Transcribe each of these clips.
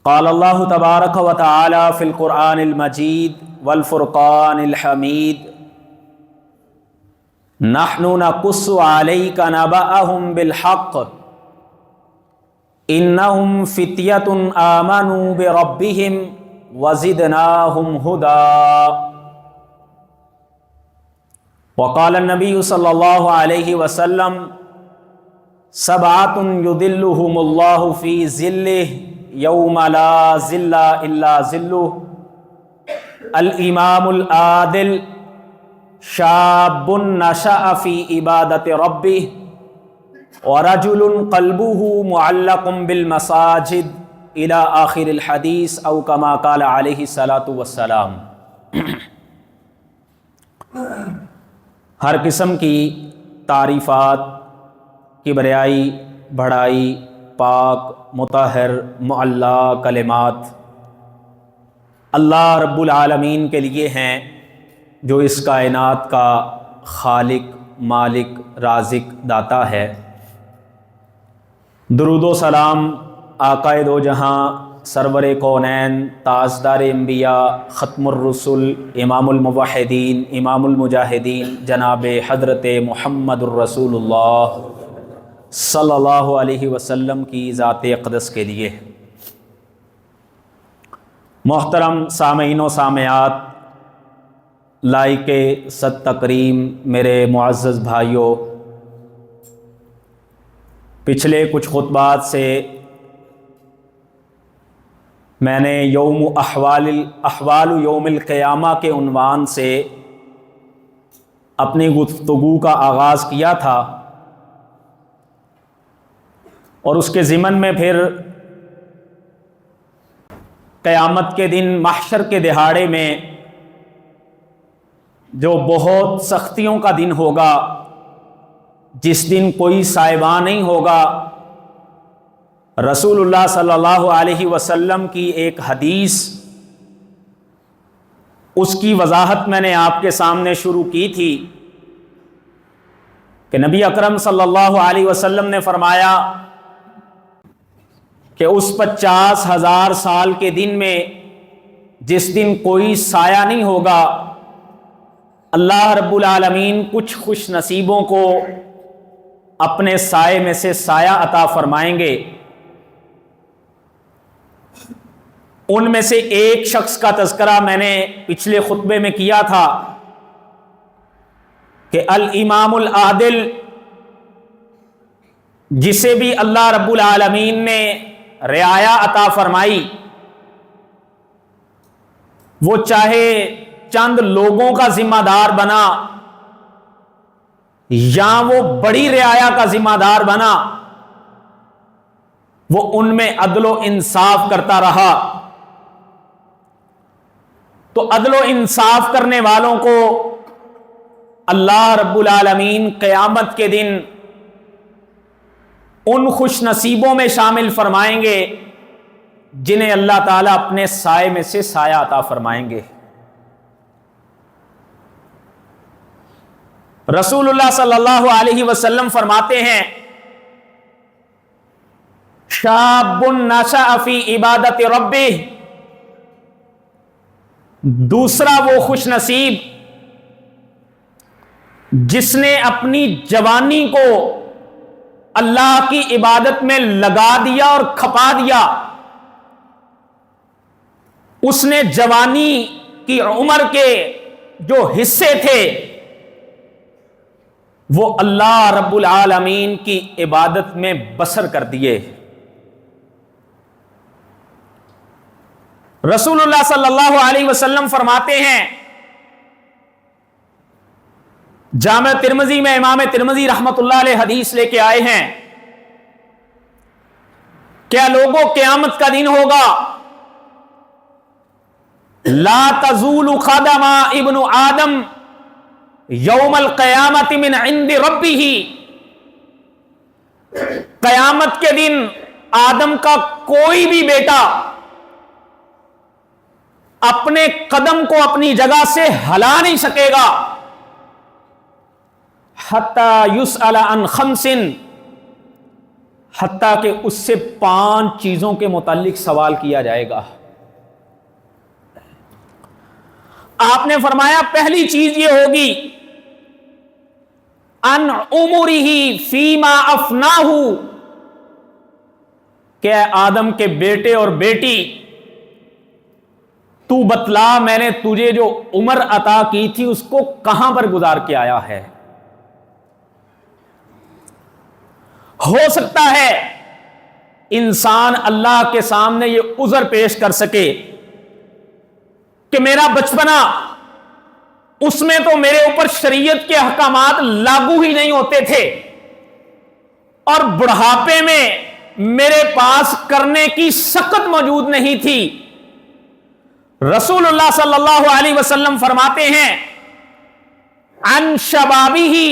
قال اللہ تبارک و تعالی فی القرآن المجید والفرقان الحمید نحن نقص علیک نبأہم بالحق انہم فتیۃ آمنوا بربہم وزدناہم ہدی۔ وقال النبی صلی اللہ علیہ وسلم سبعۃ یظلہم اللہ فی ظلہ یوم لا ظل الا ظلہ الامام العادل شاب نشأ فی عبادت ربہ ورجل قلبہ معلق بالمساجد الی آخر الحدیث او کما قال علیہ الصلاۃ والسلام۔ ہر قسم کی تعریفات، کبریائی، بڑائی، پاک، مطہر، معلی کلمات اللہ رب العالمین کے لیے ہیں، جو اس کائنات کا خالق، مالک، رازق، داتا ہے۔ درود و سلام آقا دو جہاں، سرور کونین، تاجدار انبیاء، ختم الرسل، امام الموحدین، امام المجاہدین، جناب حضرت محمد الرسول اللہ صلی اللہ علیہ وسلم کی ذات اقدس کے لیے۔ محترم سامعین و سامعات، لائق صد تکریم میرے معزز بھائیوں، پچھلے کچھ خطبات سے میں نے احوال یوم القیامہ کے عنوان سے اپنی گفتگو کا آغاز کیا تھا، اور اس کے ضمن میں پھر قیامت کے دن، محشر کے دہاڑے میں جو بہت سختیوں کا دن ہوگا، جس دن کوئی سائبان نہیں ہوگا، رسول اللہ صلی اللہ علیہ وسلم کی ایک حدیث، اس کی وضاحت میں نے آپ کے سامنے شروع کی تھی کہ نبی اکرم صلی اللہ علیہ وسلم نے فرمایا کہ اس 50,000 سال کے دن میں جس دن کوئی سایہ نہیں ہوگا، اللہ رب العالمین کچھ خوش نصیبوں کو اپنے سائے میں سے سایہ عطا فرمائیں گے۔ ان میں سے ایک شخص کا تذکرہ میں نے پچھلے خطبے میں کیا تھا کہ الامام العادل، جسے بھی اللہ رب العالمین نے رعایا عطا فرمائی، وہ چاہے چند لوگوں کا ذمہ دار بنا یا وہ بڑی رعایا کا ذمہ دار بنا، وہ ان میں عدل و انصاف کرتا رہا۔ تو عدل و انصاف کرنے والوں کو اللہ رب العالمین قیامت کے دن ان خوش نصیبوں میں شامل فرمائیں گے جنہیں اللہ تعالیٰ اپنے سائے میں سے سایہ عطا فرمائیں گے۔ رسول اللہ صلی اللہ علیہ وسلم فرماتے ہیں شاب نشأ فی عبادت ربہ، دوسرا وہ خوش نصیب جس نے اپنی جوانی کو اللہ کی عبادت میں لگا دیا اور کھپا دیا۔ اس نے جوانی کی عمر کے جو حصے تھے وہ اللہ رب العالمین کی عبادت میں بسر کر دیے۔ رسول اللہ صلی اللہ علیہ وسلم فرماتے ہیں، جامع ترمذی میں امام ترمذی رحمۃ اللہ علیہ حدیث لے کے آئے ہیں، کیا لوگوں قیامت کا دن ہوگا، لا تزول قدم ابن آدم یوم القیامت من عند ربہ، قیامت کے دن آدم کا کوئی بھی بیٹا اپنے قدم کو اپنی جگہ سے ہلا نہیں سکے گا، حتی یسأل عن خمس، حتیٰ کہ اس سے 5 چیزوں کے متعلق سوال کیا جائے گا۔ آپ نے فرمایا پہلی چیز یہ ہوگی ان عمرہ فیما افناہ، کہ آدم کے بیٹے اور بیٹی تو بتلا میں نے تجھے جو عمر عطا کی تھی اس کو کہاں پر گزار کے آیا ہے۔ ہو سکتا ہے انسان اللہ کے سامنے یہ عذر پیش کر سکے کہ میرا بچپنا اس میں تو میرے اوپر شریعت کے احکامات لاگو ہی نہیں ہوتے تھے، اور بڑھاپے میں میرے پاس کرنے کی سخت موجود نہیں تھی۔ رسول اللہ صلی اللہ علیہ وسلم فرماتے ہیں عن شبابہ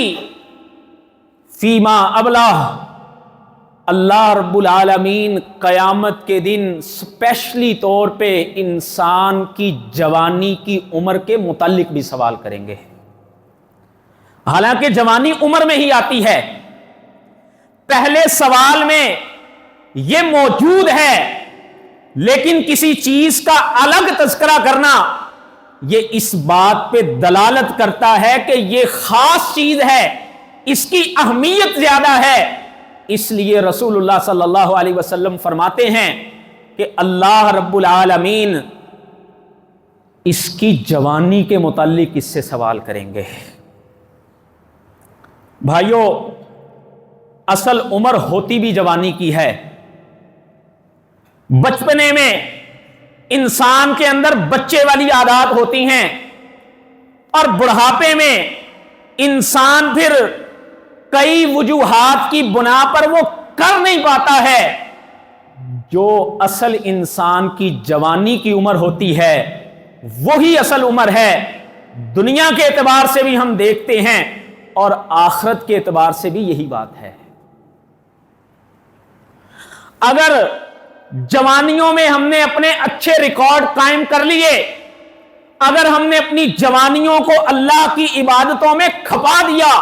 فیما ابلہ، اللہ رب العالمین قیامت کے دن اسپیشلی طور پہ انسان کی جوانی کی عمر کے متعلق بھی سوال کریں گے۔ حالانکہ جوانی عمر میں ہی آتی ہے، پہلے سوال میں یہ موجود ہے، لیکن کسی چیز کا الگ تذکرہ کرنا یہ اس بات پہ دلالت کرتا ہے کہ یہ خاص چیز ہے، اس کی اہمیت زیادہ ہے۔ اس لیے رسول اللہ صلی اللہ علیہ وسلم فرماتے ہیں کہ اللہ رب العالمین اس کی جوانی کے متعلق اس سے سوال کریں گے۔ بھائیو، اصل عمر ہوتی بھی جوانی کی ہے۔ بچپنے میں انسان کے اندر بچے والی عادات ہوتی ہیں، اور بڑھاپے میں انسان پھر کئی وجوہات کی بنا پر وہ کر نہیں پاتا ہے۔ جو اصل انسان کی جوانی کی عمر ہوتی ہے وہی اصل عمر ہے۔ دنیا کے اعتبار سے بھی ہم دیکھتے ہیں اور آخرت کے اعتبار سے بھی یہی بات ہے۔ اگر جوانیوں میں ہم نے اپنے اچھے ریکارڈ قائم کر لیے، اگر ہم نے اپنی جوانیوں کو اللہ کی عبادتوں میں کھپا دیا،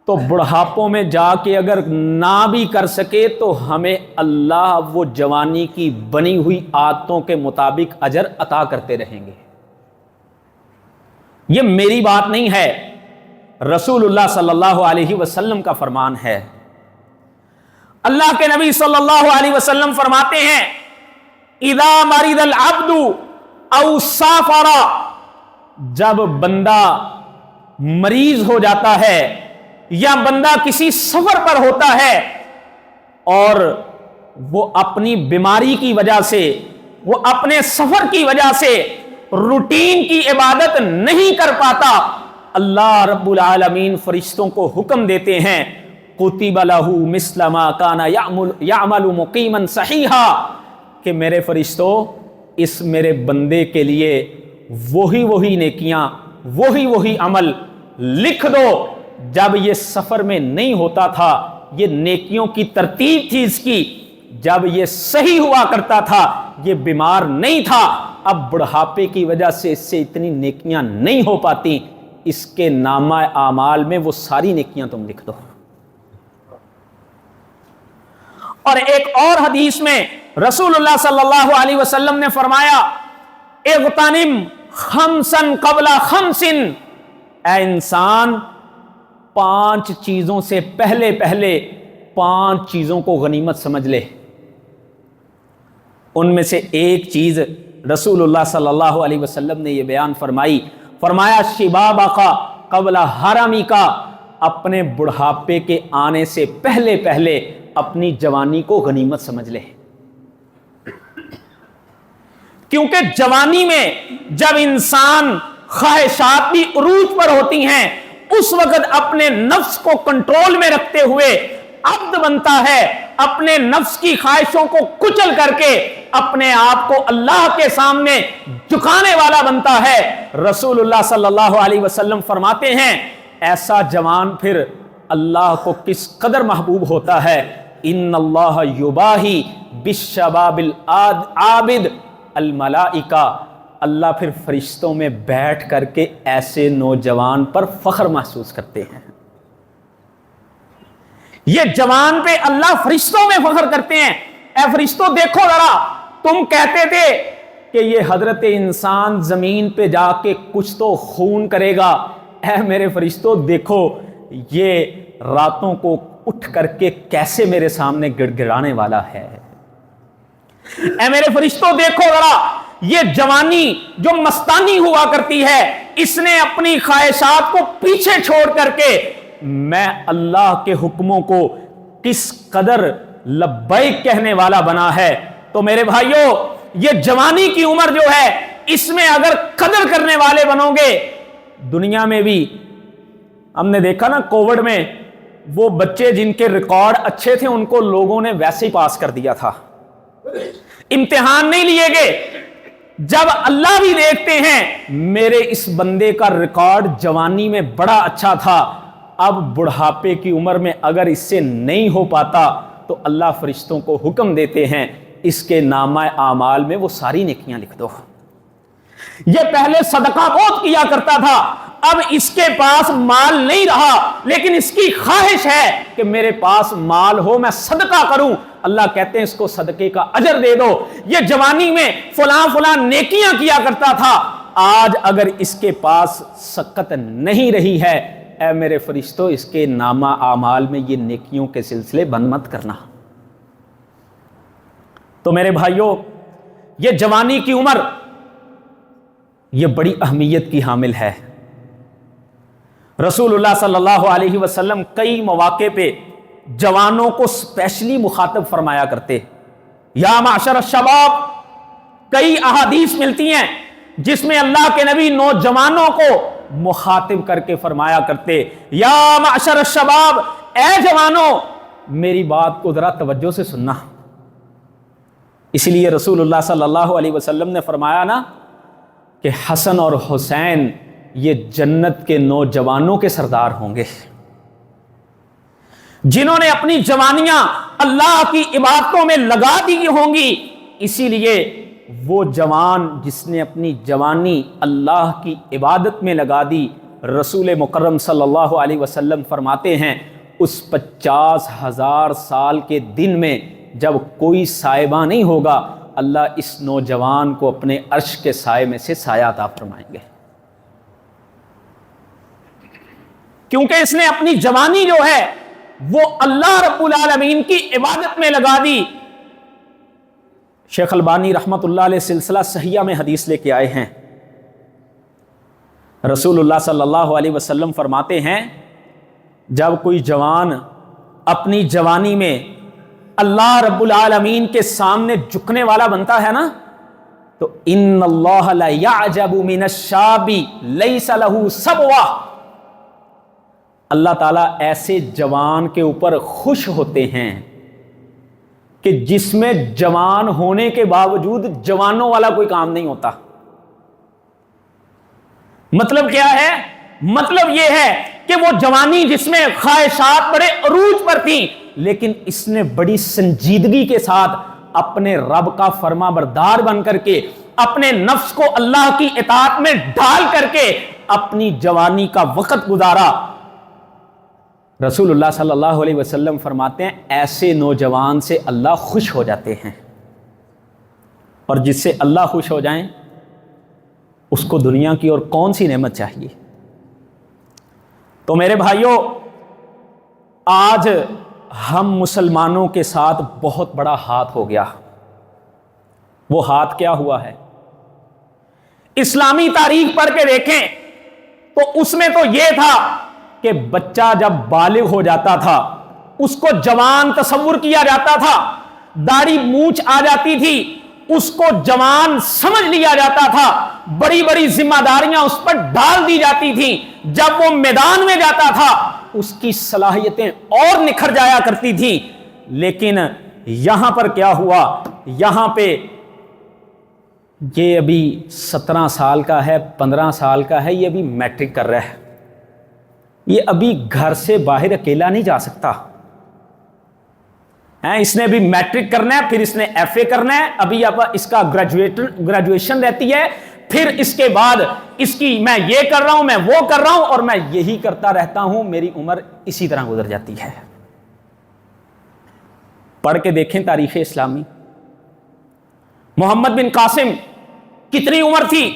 تو بڑھاپوں میں جا کے اگر نہ بھی کر سکے تو ہمیں اللہ وہ جوانی کی بنی ہوئی عادتوں کے مطابق اجر عطا کرتے رہیں گے۔ یہ میری بات نہیں ہے، رسول اللہ صلی اللہ علیہ وسلم کا فرمان ہے۔ اللہ کے نبی صلی اللہ علیہ وسلم فرماتے ہیں اذا مرض العبد او سافر، جب بندہ مریض ہو جاتا ہے یا بندہ کسی سفر پر ہوتا ہے اور وہ اپنی بیماری کی وجہ سے، وہ اپنے سفر کی وجہ سے روٹین کی عبادت نہیں کر پاتا، اللہ رب العالمین فرشتوں کو حکم دیتے ہیں کتب لہ مثل ما کان یعمل مقیما صحیحا، کہ میرے فرشتوں اس میرے بندے کے لیے وہی نیکیاں، وہی عمل لکھ دو جب یہ سفر میں نہیں ہوتا تھا۔ یہ نیکیوں کی ترتیب تھی اس کی، جب یہ صحیح ہوا کرتا تھا، یہ بیمار نہیں تھا، اب بڑھاپے کی وجہ سے اس سے اتنی نیکیاں نہیں ہو پاتی، اس کے نامہ اعمال میں وہ ساری نیکیاں تم لکھ دو۔ اور ایک اور حدیث میں رسول اللہ صلی اللہ علیہ وسلم نے فرمایا اغتنم خمسا قبل خمس، اے انسان 5 چیزوں سے پہلے 5 چیزوں کو غنیمت سمجھ لے۔ ان میں سے ایک چیز رسول اللہ صلی اللہ علیہ وسلم نے یہ بیان فرمایا شبابک قبل حرمک، اپنے بڑھاپے کے آنے سے پہلے اپنی جوانی کو غنیمت سمجھ لے۔ کیونکہ جوانی میں جب انسان خواہشات بھی عروج پر ہوتی ہیں، اس وقت اپنے نفس کو کنٹرول میں رکھتے ہوئے عبد بنتا ہے، اپنے نفس کی خواہشوں کو کچل کر کے اپنے آپ کو اللہ کے سامنے جھکانے والا بنتا ہے۔ رسول اللہ صلی اللہ علیہ وسلم فرماتے ہیں ایسا جوان پھر اللہ کو کس قدر محبوب ہوتا ہے۔ ان اللہ یباہی بالشباب العابد الملائکہ، اللہ پھر فرشتوں میں بیٹھ کر کے ایسے نوجوان پر فخر محسوس کرتے ہیں۔ یہ جوان پہ اللہ فرشتوں میں فخر کرتے ہیں، اے فرشتوں دیکھو ذرا، تم کہتے تھے کہ یہ حضرت انسان زمین پہ جا کے کچھ تو خون کرے گا، اے میرے فرشتوں دیکھو یہ راتوں کو اٹھ کر کے کیسے میرے سامنے گڑ گڑانے والا ہے، اے میرے فرشتوں دیکھو ذرا یہ جوانی جو مستانی ہوا کرتی ہے، اس نے اپنی خواہشات کو پیچھے چھوڑ کر کے میں اللہ کے حکموں کو کس قدر لبیک کہنے والا بنا ہے۔ تو میرے بھائیوں یہ جوانی کی عمر جو ہے، اس میں اگر قدر کرنے والے بنو گے، دنیا میں بھی ہم نے دیکھا نا کووڈ میں وہ بچے جن کے ریکارڈ اچھے تھے ان کو لوگوں نے ویسے ہی پاس کر دیا تھا، امتحان نہیں لیے گئے۔ جب اللہ بھی دیکھتے ہیں میرے اس بندے کا ریکارڈ جوانی میں بڑا اچھا تھا، اب بڑھاپے کی عمر میں اگر اس سے نہیں ہو پاتا تو اللہ فرشتوں کو حکم دیتے ہیں اس کے نامہ اعمال میں وہ ساری نیکیاں لکھ دو۔ یہ پہلے صدقہ بہت کیا کرتا تھا، اب اس کے پاس مال نہیں رہا لیکن اس کی خواہش ہے کہ میرے پاس مال ہو، میں صدقہ کروں، اللہ کہتے ہیں اس کو صدقے کا اجر دے دو۔ یہ جوانی میں فلاں فلاں نیکیاں کیا کرتا تھا، آج اگر اس کے پاس سکت نہیں رہی ہے، اے میرے فرشتوں اس کے نامہ اعمال میں یہ نیکیوں کے سلسلے بند مت کرنا۔ تو میرے بھائیوں یہ جوانی کی عمر یہ بڑی اہمیت کی حامل ہے۔ رسول اللہ صلی اللہ علیہ وسلم کئی مواقع پہ جوانوں کو اسپیشلی مخاطب فرمایا کرتے، یا معشر الشباب، کئی احادیث ملتی ہیں جس میں اللہ کے نبی نوجوانوں کو مخاطب کر کے فرمایا کرتے، یا معشر الشباب، اے جوانوں میری بات کو ذرا توجہ سے سننا۔ اسی لیے رسول اللہ صلی اللہ علیہ وسلم نے فرمایا نا کہ حسن اور حسین یہ جنت کے نوجوانوں کے سردار ہوں گے، جنہوں نے اپنی جوانیاں اللہ کی عبادتوں میں لگا دی ہوں گی۔ اسی لیے وہ جوان جس نے اپنی جوانی اللہ کی عبادت میں لگا دی، رسول مکرم صلی اللہ علیہ وسلم فرماتے ہیں اس 50,000 سال کے دن میں جب کوئی سائبہ نہیں ہوگا، اللہ اس نوجوان کو اپنے عرش کے سائے میں سے سایہ عطا فرمائیں گے، کیونکہ اس نے اپنی جوانی جو ہے وہ اللہ رب العالمین کی عبادت میں لگا دی۔ شیخ البانی رحمت اللہ علیہ سلسلہ صحیحہ میں حدیث لے کے آئے ہیں، رسول اللہ صلی اللہ علیہ وسلم فرماتے ہیں جب کوئی جوان اپنی جوانی میں اللہ رب العالمین کے سامنے جھکنے والا بنتا ہے نا، تو ان اللہ لا یعجب من الشاب لیس له صبوہ، اللہ تعالیٰ ایسے جوان کے اوپر خوش ہوتے ہیں کہ جس میں جوان ہونے کے باوجود جوانوں والا کوئی کام نہیں ہوتا۔ مطلب کیا ہے؟ مطلب یہ ہے کہ وہ جوانی جس میں خواہشات بڑے عروج پر تھیں، لیکن اس نے بڑی سنجیدگی کے ساتھ اپنے رب کا فرما بردار بن کر کے، اپنے نفس کو اللہ کی اطاعت میں ڈال کر کے اپنی جوانی کا وقت گزارا۔ رسول اللہ صلی اللہ علیہ وسلم فرماتے ہیں ایسے نوجوان سے اللہ خوش ہو جاتے ہیں، اور جس سے اللہ خوش ہو جائیں اس کو دنیا کی اور کون سی نعمت چاہیے۔ تو میرے بھائیوں آج ہم مسلمانوں کے ساتھ بہت بڑا ہاتھ ہو گیا۔ وہ ہاتھ کیا ہوا ہے؟ اسلامی تاریخ پڑھ کے دیکھیں تو اس میں تو یہ تھا کہ بچہ جب بالغ ہو جاتا تھا اس کو جوان تصور کیا جاتا تھا، داڑھی مونچھ آ جاتی تھی اس کو جوان سمجھ لیا جاتا تھا، بڑی بڑی ذمہ داریاں اس پر ڈال دی جاتی تھیں، جب وہ میدان میں جاتا تھا اس کی صلاحیتیں اور نکھر جایا کرتی تھیں۔ لیکن یہاں پر کیا ہوا؟ یہاں پہ یہ ابھی 17 سال کا ہے، 15 سال کا ہے، یہ ابھی میٹرک کر رہا ہے، یہ ابھی گھر سے باہر اکیلا نہیں جا سکتا، اس نے ابھی میٹرک کرنا ہے، پھر اس نے ایف اے کرنا ہے، ابھی اب اس کا گریجویشن رہتی ہے، پھر اس کے بعد اس کی میں یہ کر رہا ہوں، میں وہ کر رہا ہوں، اور میں یہی کرتا رہتا ہوں، میری عمر اسی طرح گزر جاتی ہے۔ پڑھ کے دیکھیں تاریخ اسلامی. محمد بن قاسم کتنی عمر تھی؟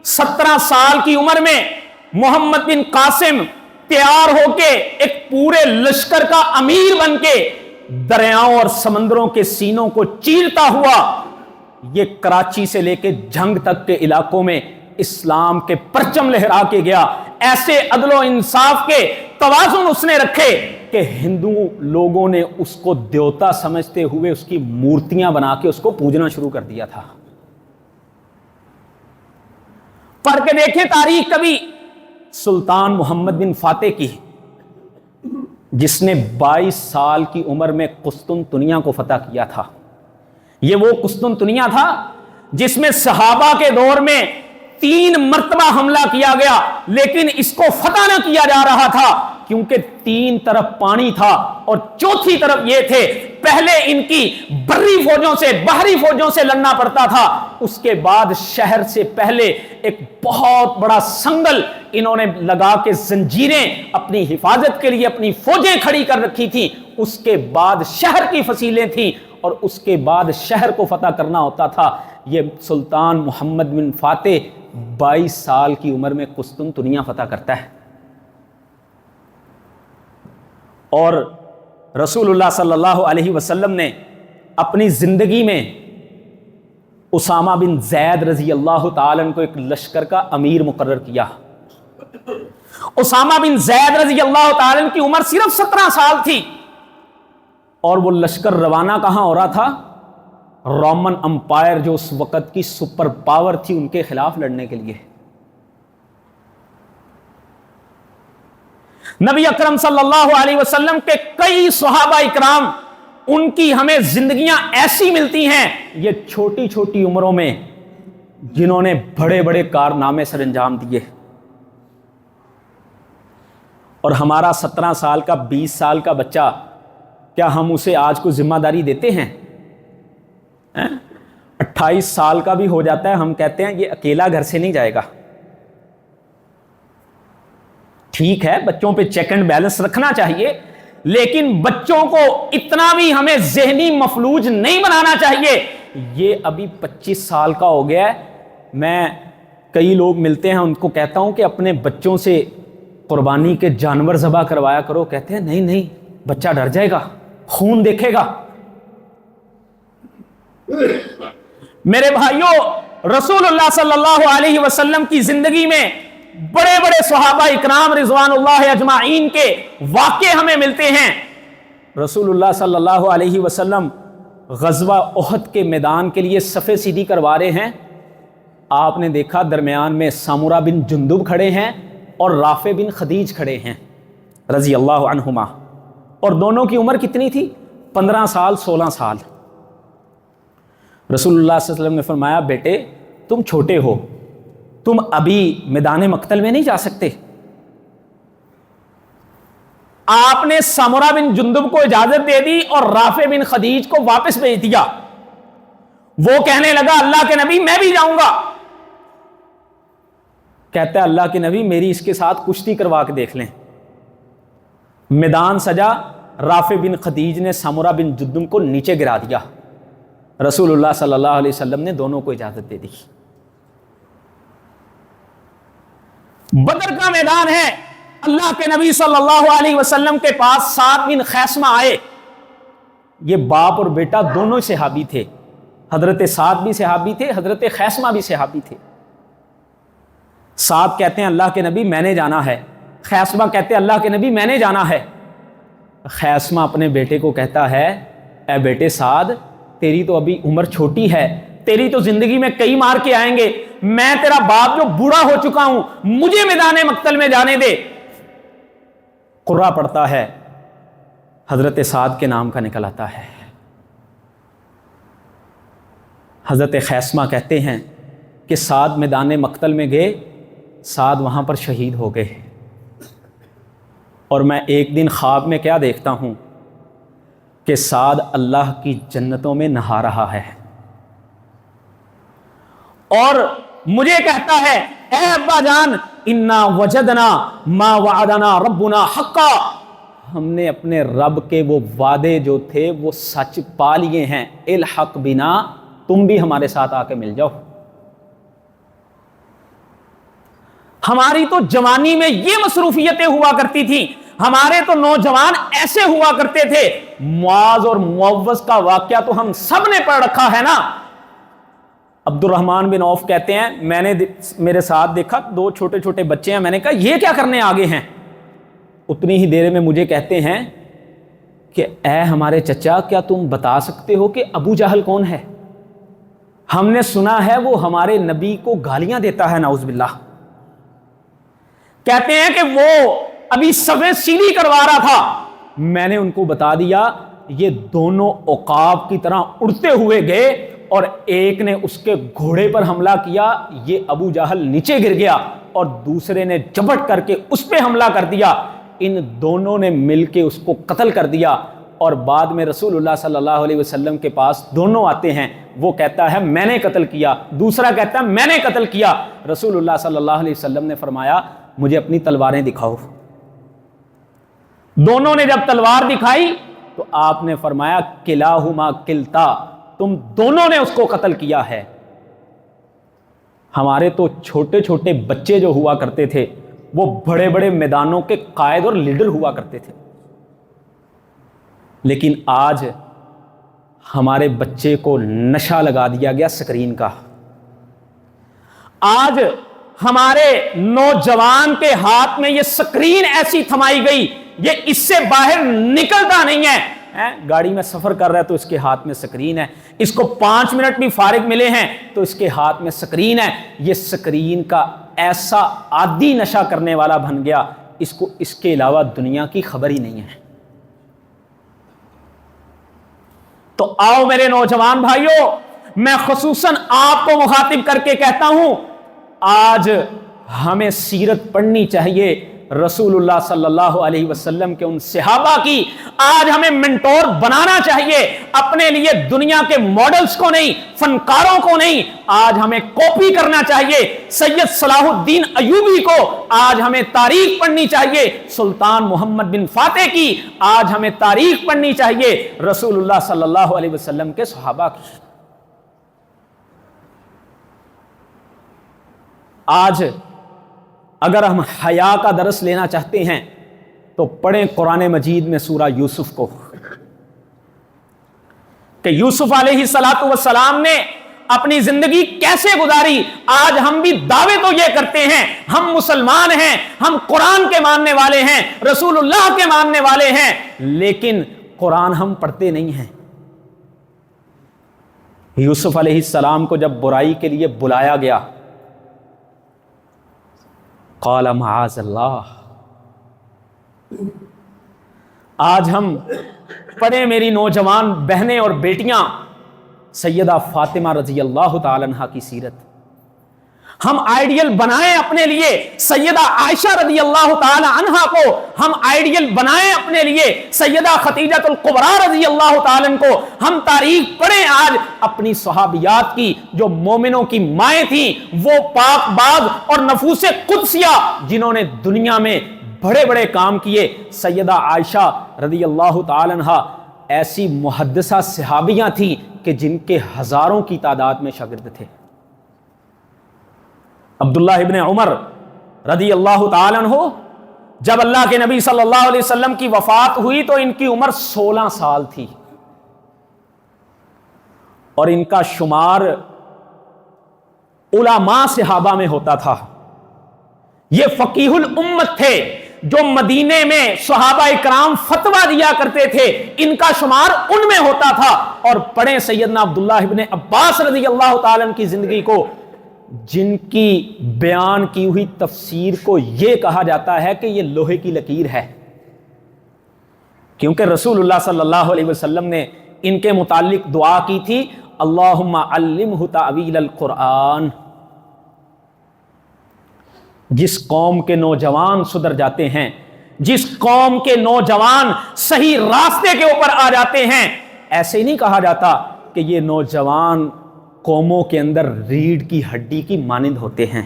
17 سال کی عمر میں محمد بن قاسم تیار ہو کے ایک پورے لشکر کا امیر بن کے دریاؤں اور سمندروں کے سینوں کو چیرتا ہوا یہ کراچی سے لے کے جھنگ تک کے علاقوں میں اسلام کے پرچم لہرا کے گیا. ایسے عدل و انصاف کے توازن اس نے رکھے کہ ہندو لوگوں نے اس کو دیوتا سمجھتے ہوئے اس کی مورتیاں بنا کے اس کو پوجنا شروع کر دیا تھا. پڑھ کے دیکھیں تاریخ کبھی سلطان محمد بن فاتح کی، جس نے 22 سال کی عمر میں قسطنطنیہ کو فتح کیا تھا. یہ وہ قسطنطنیہ تھا جس میں صحابہ کے دور میں 3 مرتبہ حملہ کیا گیا، لیکن اس کو فتح نہ کیا جا رہا تھا کیونکہ 3 طرف پانی تھا اور چوتھی طرف یہ تھے. پہلے ان کی بری فوجوں سے بحری فوجوں سے لڑنا پڑتا تھا، اس کے بعد شہر سے پہلے ایک بہت بڑا سنگل انہوں نے لگا کے زنجیریں اپنی حفاظت کے لیے اپنی فوجیں کھڑی کر رکھی تھی. اس کے بعد شہر کی فصیلیں تھیں اور اس کے بعد شہر کو فتح کرنا ہوتا تھا. یہ سلطان محمد بن فاتح 22 سال کی عمر میں قسطنطنیہ فتح کرتا ہے. اور رسول اللہ صلی اللہ علیہ وسلم نے اپنی زندگی میں اسامہ بن زید رضی اللہ تعالیٰ عنہ کو ایک لشکر کا امیر مقرر کیا. اسامہ بن زید رضی اللہ تعالیٰ عنہ کی عمر صرف 17 سال تھی اور وہ لشکر روانہ کہاں ہو رہا تھا؟ رومن امپائر جو اس وقت کی سپر پاور تھی ان کے خلاف لڑنے کے لیے. نبی اکرم صلی اللہ علیہ وسلم کے کئی صحابہ اکرام ان کی ہمیں زندگیاں ایسی ملتی ہیں یہ چھوٹی چھوٹی عمروں میں جنہوں نے بڑے بڑے کارنامے سر انجام دیے. اور ہمارا 17 سال کا 20 سال کا بچہ کیا ہم اسے آج کو ذمہ داری دیتے ہیں؟ 28 سال کا بھی ہو جاتا ہے ہم کہتے ہیں یہ اکیلا گھر سے نہیں جائے گا. ٹھیک ہے بچوں پہ چیک اینڈ بیلنس رکھنا چاہیے، لیکن بچوں کو اتنا بھی ہمیں ذہنی مفلوج نہیں بنانا چاہیے. یہ ابھی 25 سال کا ہو گیا ہے. میں کئی لوگ ملتے ہیں ان کو کہتا ہوں کہ اپنے بچوں سے قربانی کے جانور ذبح کروایا کرو. کہتے ہیں نہیں نہیں بچہ ڈر جائے گا، خون دیکھے گا. میرے بھائیوں، رسول اللہ صلی اللہ علیہ وسلم کی زندگی میں بڑے بڑے صحابہ اکرام رضوان اللہ اجمعین کے واقعے ہمیں ملتے ہیں. رسول اللہ صلی اللہ علیہ وسلم غزوہ احد کے میدان کے لیے صفیں سیدھی کروا رہے ہیں. آپ نے دیکھا درمیان میں سامورہ بن جندب کھڑے ہیں اور رافع بن خدیج کھڑے ہیں رضی اللہ عنہما، اور دونوں کی عمر کتنی تھی؟ 15 سال 16 سال. رسول اللہ صلی اللہ علیہ وسلم نے فرمایا بیٹے تم چھوٹے ہو، تم ابھی میدان مقتل میں نہیں جا سکتے. آپ نے سامورہ بن جندب کو اجازت دے دی اور رافع بن خدیج کو واپس بھیج دیا. وہ کہنے لگا اللہ کے نبی میں بھی جاؤں گا. کہتا ہے اللہ کے نبی میری اس کے ساتھ کشتی کروا کے دیکھ لیں. میدان سجا، رافع بن خدیج نے سامورہ بن جندب کو نیچے گرا دیا. رسول اللہ صلی اللہ علیہ وسلم نے دونوں کو اجازت دے دی. بدر کا میدان ہے. اللہ کے نبی صلی اللہ علیہ وسلم کے پاس سعد بن خیثمہ آئے. یہ باپ اور بیٹا دونوں صحابی تھے. حضرت سعد بھی صحابی تھے، حضرت خیثمہ بھی صحابی تھے. سعد کہتے ہیں اللہ کے نبی میں نے جانا ہے، خیثمہ کہتے ہیں اللہ کے نبی میں نے جانا ہے. خیثمہ اپنے بیٹے کو کہتا ہے اے بیٹے سعد تیری تو ابھی عمر چھوٹی ہے، تیری تو زندگی میں کئی مار کے آئیں گے، میں تیرا باپ جو بوڑھا ہو چکا ہوں، مجھے میدان مقتل میں جانے دے. قرہ پڑتا ہے، حضرت سعد کے نام کا نکل آتا ہے. حضرت خیثمہ کہتے ہیں کہ سعد میدان مقتل میں گئے، سعد وہاں پر شہید ہو گئے. اور میں ایک دن خواب میں کیا دیکھتا ہوں کہ سعد اللہ کی جنتوں میں نہا رہا ہے اور مجھے کہتا ہے اے ابا جان انا وجدنا ما وعدنا ربنا حقا، ہم نے اپنے رب کے وہ وعدے جو تھے وہ سچ پا لیے ہیں، الحق بنا، تم بھی ہمارے ساتھ آ کے مل جاؤ۔ ہماری تو جوانی میں یہ مصروفیتیں ہوا کرتی تھیں، ہمارے تو نوجوان ایسے ہوا کرتے تھے۔ معاذ اور معوذ کا واقعہ تو ہم سب نے پڑھ رکھا ہے نا۔ عبد الرحمن بن عوف کہتے ہیں میں نے میرے ساتھ دیکھا 2 چھوٹے چھوٹے بچے ہیں، میں نے کہا یہ کیا کرنے آگے ہیں؟ اتنی ہی دیر میں مجھے کہتے ہیں کہ اے ہمارے چچا، کیا تم بتا سکتے ہو کہ ابو جہل کون ہے؟ ہم نے سنا ہے وہ ہمارے نبی کو گالیاں دیتا ہے، نعوذ باللہ۔ کہتے ہیں کہ وہ ابھی صفیں سیدھی کروا رہا تھا، میں نے ان کو بتا دیا یہ دونوں عقاب کی طرح اڑتے ہوئے گئے اور ایک نے اس کے گھوڑے پر حملہ کیا، یہ ابو جہل نیچے گر گیا، اور دوسرے نے جبٹ کر کے اس پہ حملہ کر دیا۔ ان دونوں نے مل کے اس کو قتل کر دیا، اور بعد میں رسول اللہ صلی اللہ علیہ وسلم کے پاس دونوں آتے ہیں، وہ کہتا ہے میں نے قتل کیا، دوسرا کہتا ہے میں نے قتل کیا۔ رسول اللہ صلی اللہ علیہ وسلم نے فرمایا مجھے اپنی تلواریں دکھاؤ۔ دونوں نے جب تلوار دکھائی تو آپ نے فرمایا کلاہما کلتا، تم دونوں نے اس کو قتل کیا ہے۔ ہمارے تو چھوٹے چھوٹے بچے جو ہوا کرتے تھے وہ بڑے بڑے میدانوں کے قائد اور لیڈر ہوا کرتے تھے، لیکن آج ہمارے بچے کو نشہ لگا دیا گیا سکرین کا۔ آج ہمارے نوجوان کے ہاتھ میں یہ سکرین ایسی تھمائی گئی، یہ اس سے باہر نکلتا نہیں ہے۔ گاڑی میں سفر کر رہا ہے تو اس کے ہاتھ میں سکرین ہے، اس کو 5 منٹ بھی فارغ ملے ہیں تو اس کے ہاتھ میں سکرین ہے۔ یہ سکرین کا ایسا عادی نشہ کرنے والا بن گیا، اس کو اس کے علاوہ دنیا کی خبر ہی نہیں ہے۔ تو آؤ میرے نوجوان بھائیوں، میں خصوصاً آپ کو مخاطب کر کے کہتا ہوں، آج ہمیں سیرت پڑھنی چاہیے رسول اللہ صلی اللہ علیہ وسلم کے ان صحابہ کی۔ آج ہمیں منٹور بنانا چاہیے، اپنے لیے دنیا کے ماڈلز کو نہیں، فنکاروں کو نہیں، آج ہمیں کاپی کرنا چاہیے سید صلاح الدین ایوبی کو، آج ہمیں تاریخ پڑھنی چاہیے سلطان محمد بن فاتح کی، آج ہمیں تاریخ پڑھنی چاہیے رسول اللہ صلی اللہ علیہ وسلم کے صحابہ کی۔ آج اگر ہم حیا کا درس لینا چاہتے ہیں تو پڑھیں قرآن مجید میں سورہ یوسف کو، کہ یوسف علیہ السلام نے اپنی زندگی کیسے گزاری۔ آج ہم بھی دعوے تو یہ کرتے ہیں ہم مسلمان ہیں، ہم قرآن کے ماننے والے ہیں، رسول اللہ کے ماننے والے ہیں، لیکن قرآن ہم پڑھتے نہیں ہیں۔ یوسف علیہ السلام کو جب برائی کے لیے بلایا گیا، قال معاذ اللہ۔ آج ہم پڑھیں میری نوجوان بہنیں اور بیٹیاں سیدہ فاطمہ رضی اللہ تعالی عنہ کی سیرت، ہم آئیڈیل بنائیں اپنے لیے سیدہ عائشہ رضی اللہ تعالی عنہ کو، ہم آئیڈیل بنائیں اپنے لیے سیدہ خدیجہ الکبریٰ رضی اللہ تعالی عنہ کو، ہم تاریخ پڑھیں آج اپنی صحابیات کی جو مومنوں کی مائیں تھیں، وہ پاک باز اور نفوس قدسیہ جنہوں نے دنیا میں بڑے بڑے کام کیے۔ سیدہ عائشہ رضی اللہ تعالی عنہ ایسی محدثہ صحابیاں تھیں کہ جن کے ہزاروں کی تعداد میں شاگرد تھے۔ عبداللہ ابن عمر رضی اللہ تعالی عنہ جب اللہ کے نبی صلی اللہ علیہ وسلم کی وفات ہوئی تو ان کی عمر 16 سال تھی، اور ان کا شمار علماء صحابہ میں ہوتا تھا۔ یہ فقیہ الامت تھے جو مدینے میں صحابہ اکرام فتویٰ دیا کرتے تھے، ان کا شمار ان میں ہوتا تھا۔ اور پڑھیں سیدنا عبداللہ ابن عباس رضی اللہ تعالیٰ عنہ کی زندگی کو، جن کی بیان کی ہوئی تفسیر کو یہ کہا جاتا ہے کہ یہ لوہے کی لکیر ہے، کیونکہ رسول اللہ صلی اللہ علیہ وسلم نے ان کے متعلق دعا کی تھی، اللہم علمہ تأویل القرآن۔ جس قوم کے نوجوان سدھر جاتے ہیں، جس قوم کے نوجوان صحیح راستے کے اوپر آ جاتے ہیں، ایسے نہیں کہا جاتا کہ یہ نوجوان قوموں کے اندر ریڑھ کی ہڈی کی مانند ہوتے ہیں۔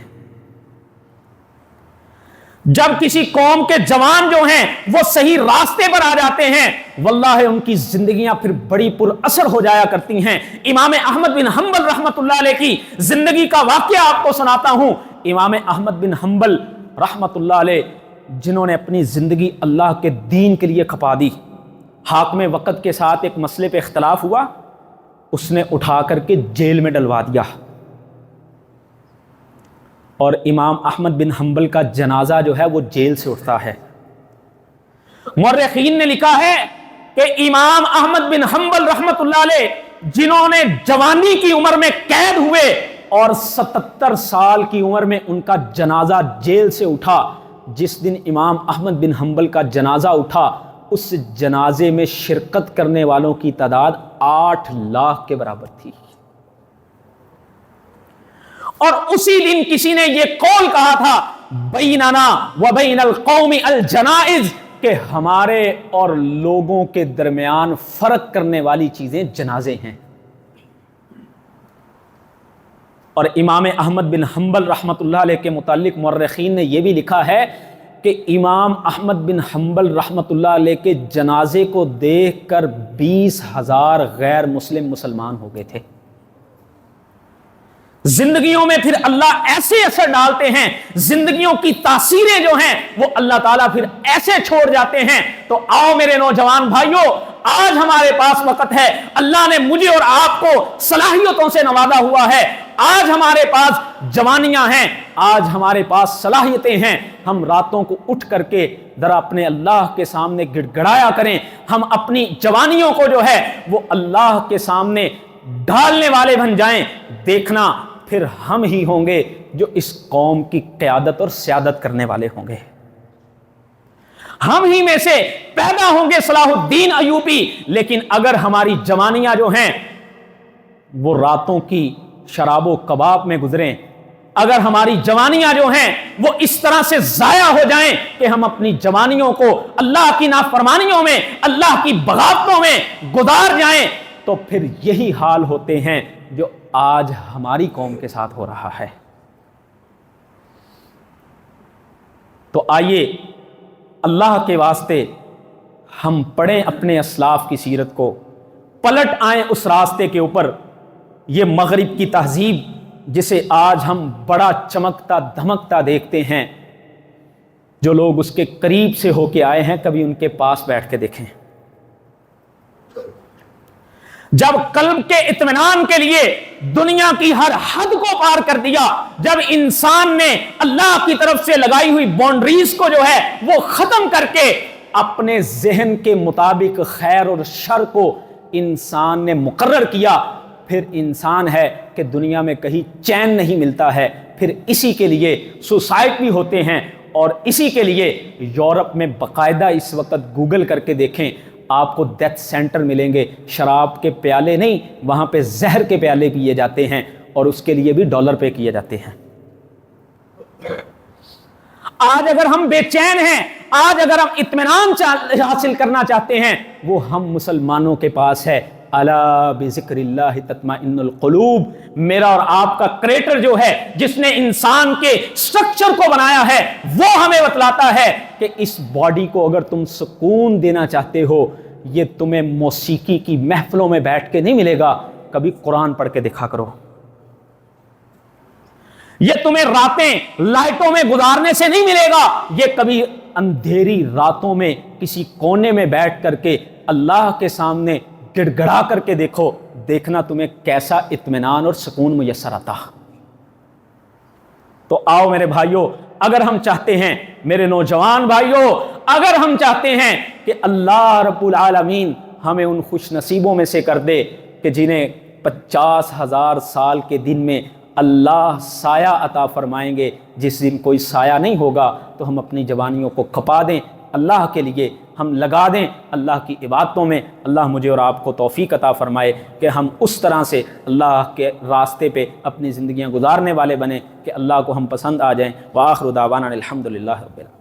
جب کسی قوم کے جوان جو ہیں وہ صحیح راستے پر آ جاتے ہیں، واللہ ان کی زندگیاں پھر بڑی پر اثر ہو جایا کرتی ہیں۔ امام احمد بن حنبل رحمۃ اللہ علیہ کی زندگی کا واقعہ آپ کو سناتا ہوں۔ امام احمد بن حنبل رحمۃ اللہ علیہ جنہوں نے اپنی زندگی اللہ کے دین کے لیے کھپا دی، حاکم وقت کے ساتھ ایک مسئلے پہ اختلاف ہوا، اس نے اٹھا کر کے جیل میں ڈلوا دیا، اور امام احمد بن حنبل کا جنازہ جو ہے وہ جیل سے اٹھتا ہے۔ مورخین نے لکھا ہے کہ امام احمد بن حنبل رحمۃ اللہ علیہ جنہوں نے جوانی کی عمر میں قید ہوئے اور 77 سال کی عمر میں ان کا جنازہ جیل سے اٹھا، جس دن امام احمد بن حنبل کا جنازہ اٹھا اس جنازے میں شرکت کرنے والوں کی تعداد 8 لاکھ کے برابر تھی، اور اسی دن کسی نے یہ قول کہا تھا بیننا و بین القوم الجنائز، کہ ہمارے اور لوگوں کے درمیان فرق کرنے والی چیزیں جنازے ہیں۔ اور امام احمد بن حنبل رحمۃ اللہ علیہ کے متعلق مورخین نے یہ بھی لکھا ہے کہ امام احمد بن حنبل رحمۃ اللہ علیہ کے جنازے کو دیکھ کر 20,000 غیر مسلم مسلمان ہو گئے تھے۔ زندگیوں میں پھر اللہ ایسے اثر ڈالتے ہیں، زندگیوں کی تاثیریں جو ہیں وہ اللہ تعالیٰ پھر ایسے چھوڑ جاتے ہیں۔ تو آؤ میرے نوجوان بھائیوں، آج ہمارے پاس وقت ہے، اللہ نے مجھے اور آپ کو صلاحیتوں سے نوازا ہوا ہے، آج ہمارے پاس جوانیاں ہیں، آج ہمارے پاس صلاحیتیں ہیں، ہم راتوں کو اٹھ کر کے ذرا اپنے اللہ کے سامنے گڑ گڑایا کریں، ہم اپنی جوانیوں کو جو ہے وہ اللہ کے سامنے ڈالنے والے بن جائیں، دیکھنا پھر ہم ہی ہوں گے جو اس قوم کی قیادت اور سیادت کرنے والے ہوں گے، ہم ہی میں سے پیدا ہوں گے صلاح الدین ایوبی۔ لیکن اگر ہماری جوانیاں جو ہیں وہ راتوں کی شراب و کباب میں گزریں، اگر ہماری جوانیاں جو ہیں وہ اس طرح سے ضائع ہو جائیں کہ ہم اپنی جوانیوں کو اللہ کی نافرمانیوں میں، اللہ کی بغاوتوں میں گزار جائیں، تو پھر یہی حال ہوتے ہیں جو آج ہماری قوم کے ساتھ ہو رہا ہے۔ تو آئیے اللہ کے واسطے ہم پڑھیں اپنے اسلاف کی سیرت کو، پلٹ آئیں اس راستے کے اوپر۔ یہ مغرب کی تہذیب جسے آج ہم بڑا چمکتا دھمکتا دیکھتے ہیں، جو لوگ اس کے قریب سے ہو کے آئے ہیں کبھی ان کے پاس بیٹھ کے دیکھیں۔ جب قلب کے اطمینان کے لیے دنیا کی ہر حد کو پار کر دیا، جب انسان نے اللہ کی طرف سے لگائی ہوئی باؤنڈریز کو جو ہے وہ ختم کر کے اپنے ذہن کے مطابق خیر اور شر کو انسان نے مقرر کیا، پھر انسان ہے کہ دنیا میں کہیں چین نہیں ملتا ہے، پھر اسی کے لیے سوسائڈ بھی ہوتے ہیں، اور اسی کے لیے یورپ میں باقاعدہ اس وقت گوگل کر کے دیکھیں آپ کو ڈیتھ سینٹر ملیں گے، شراب کے پیالے نہیں، وہاں پہ زہر کے پیالے پیے جاتے ہیں، اور اس کے لیے بھی ڈالر پے کیے جاتے ہیں۔ آج اگر ہم بے چین ہیں، آج اگر ہم اطمینان حاصل کرنا چاہتے ہیں، وہ ہم مسلمانوں کے پاس ہے۔ الا بذکر اللہ تطمئن القلوب، میرا اور آپ کا کریٹر جو ہے، جس نے انسان کے سٹرکچر کو بنایا ہے، وہ ہمیں بتلاتا ہے کہ اس باڈی کو اگر تم سکون دینا چاہتے ہو، یہ تمہیں موسیقی کی محفلوں میں بیٹھ کے نہیں ملے گا، کبھی قرآن پڑھ کے دکھا کرو۔ یہ تمہیں راتیں لائٹوں میں گزارنے سے نہیں ملے گا، یہ کبھی اندھیری راتوں میں کسی کونے میں بیٹھ کر کے اللہ کے سامنے گڑ گڑا کر کے دیکھو، دیکھنا تمہیں کیسا اطمینان اور سکون میسر آتا۔ تو آؤ میرے بھائیوں، اگر ہم چاہتے ہیں، میرے نوجوان بھائیوں، اگر ہم چاہتے ہیں کہ اللہ رب العالمین ہمیں ان خوش نصیبوں میں سے کر دے کہ جنہیں 50,000 سال کے دن میں اللہ سایہ عطا فرمائیں گے، جس دن کوئی سایہ نہیں ہوگا، تو ہم اپنی جوانیوں کو کھپا دیں، اللہ کے لیے ہم لگا دیں اللہ کی عبادتوں میں۔ اللہ مجھے اور آپ کو توفیق عطا فرمائے کہ ہم اس طرح سے اللہ کے راستے پہ اپنی زندگیاں گزارنے والے بنیں کہ اللہ کو ہم پسند آ جائیں۔ وآخر دعوانا الحمدللہ رب العالمین۔